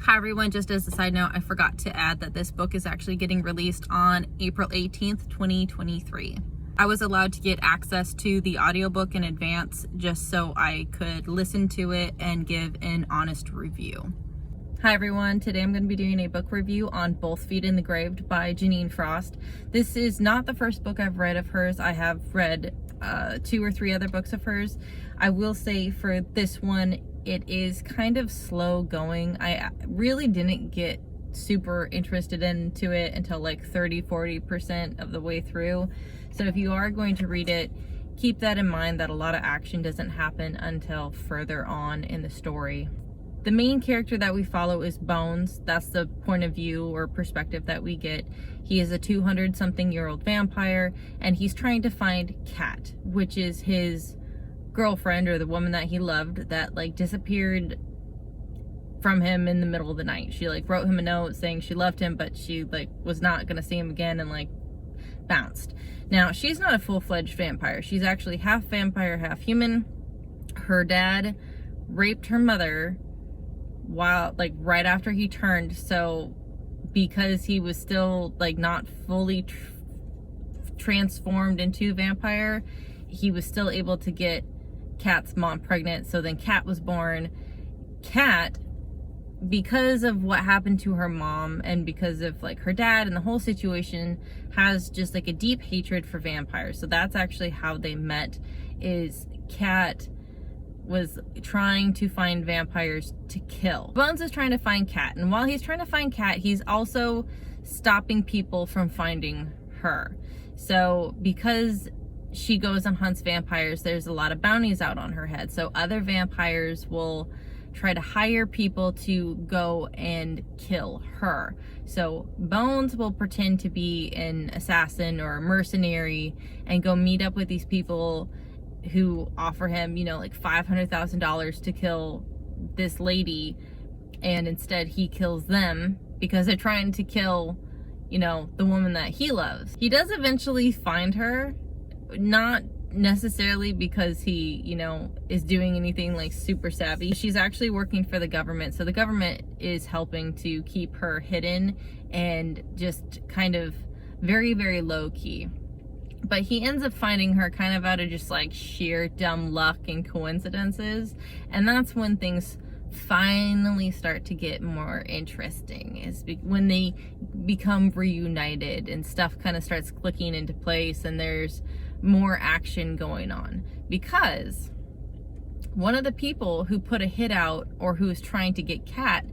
Hi everyone, just as a side note, I forgot to add that this book is actually getting released on April 18th, 2023. I was allowed to get access to the audiobook in advance just so I could listen to it and give an honest review. Hi everyone, today I'm going to be doing a book review on Both Feet in the Grave by Jeanine Frost. This is not the first book I've read of hers. I have read 2 or 3 other books of hers. I will say for this one, it is kind of slow going. I really didn't get super interested into it until like 30-40% of the way through. So if you are going to read it, keep that in mind that a lot of action doesn't happen until further on in the story. The main character that we follow is Bones. That's the point of view or perspective that we get. He is a 200-something-year-old vampire, and he's trying to find Kat, which is his girlfriend, or the woman that he loved, that like disappeared from him in the middle of the night. She like wrote him a note saying she loved him, but she like was not gonna see him again and like bounced. Now, she's not a full-fledged vampire. She's actually half vampire, half human. Her dad raped her mother while like right after he turned, so because he was still like not fully transformed into vampire, he was still able to get Kat's mom pregnant. So then Kat was born. Kat, because of what happened to her mom and because of like her dad and the whole situation, has just like a deep hatred for vampires. So that's actually how they met, is Kat was trying to find vampires to kill. Bones is trying to find Kat, and while he's trying to find Kat, he's also stopping people from finding her. So because she goes and hunts vampires, there's a lot of bounties out on her head. So other vampires will try to hire people to go and kill her. So Bones will pretend to be an assassin or a mercenary and go meet up with these people who offer him, you know, like $500,000 to kill this lady, and instead he kills them because they're trying to kill, you know, the woman that he loves. He does eventually find her, not necessarily because he, you know, is doing anything like super savvy. She's actually working for the government, so the government is helping to keep her hidden and just kind of very, very low key. But he ends up finding her kind of out of just like sheer dumb luck and coincidences, and that's when things finally start to get more interesting, is when they become reunited and stuff kind of starts clicking into place and there's more action going on. Because one of the people who put a hit out, or who is trying to get Kat,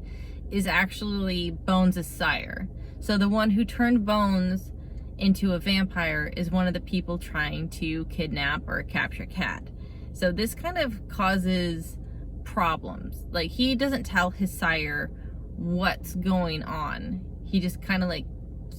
is actually Bones' sire. So the one who turned Bones into a vampire is one of the people trying to kidnap or capture Kat. So this kind of causes problems. Like, he doesn't tell his sire what's going on. He just kind of like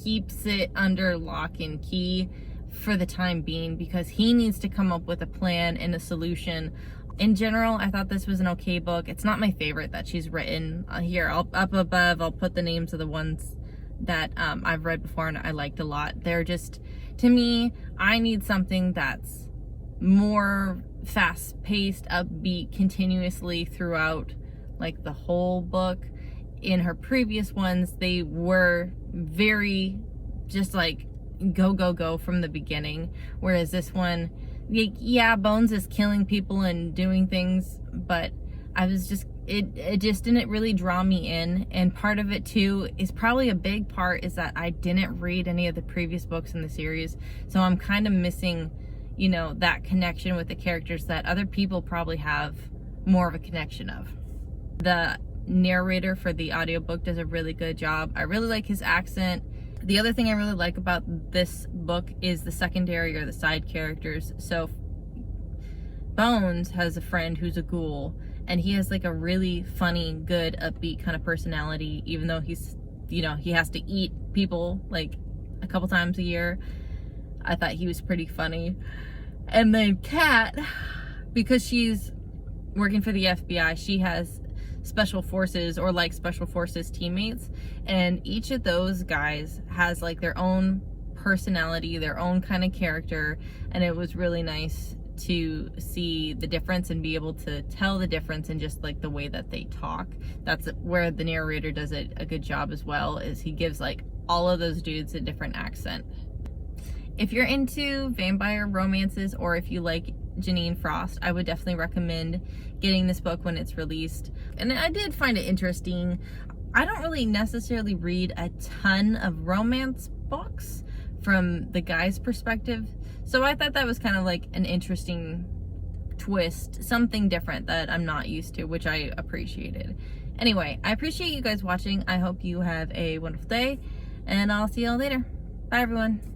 keeps it under lock and key for the time being, because he needs to come up with a plan and a solution. In general, I thought this was an okay book. It's not my favorite that she's written. Here, up above, I'll put the names of the ones that I've read before and I liked a lot. They're just, to me, I need something that's more fast-paced, upbeat, continuously throughout like the whole book. In her previous ones, they were very just like go, go, go from the beginning, whereas this one, yeah, Bones is killing people and doing things, but I was just, it just didn't really draw me in. And part of it too is probably a big part is that I didn't read any of the previous books in the series, so I'm kind of missing, you know, that connection with the characters that other people probably have more of a connection of. The narrator for the audiobook does a really good job. I really like his accent. The other thing I really like about this book is the secondary or the side characters. So Bones has a friend who's a ghoul, and he has like a really funny, good, upbeat kind of personality, even though he's, you know, he has to eat people like a couple times a year. I thought he was pretty funny. And then Kat, because she's working for the FBI, she has special forces, or like special forces teammates, and each of those guys has like their own personality, their own kind of character, and it was really nice to see the difference and be able to tell the difference in just like the way that they talk. That's where the narrator does a good job as well, is he gives like all of those dudes a different accent. If you're into vampire romances, or if you like Jeanine Frost, I would definitely recommend getting this book when it's released. And I did find it interesting. I don't really necessarily read a ton of romance books from the guy's perspective, so I thought that was kind of like an interesting twist, something different that I'm not used to, which I appreciated. Anyway, I appreciate you guys watching. I hope you have a wonderful day, and I'll see y'all later. Bye everyone.